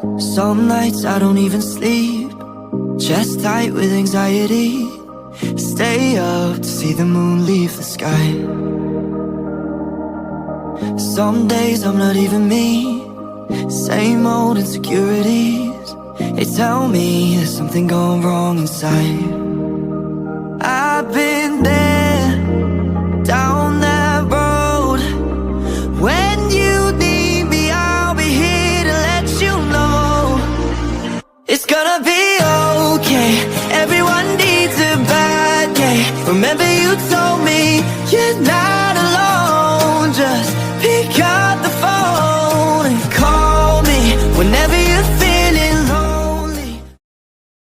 Some nights I don't even sleep, chest tight with anxiety. Stay up to see the moon leave the sky. Some days I'm not even me, same old insecurities. They tell me there's something gone wrong inside.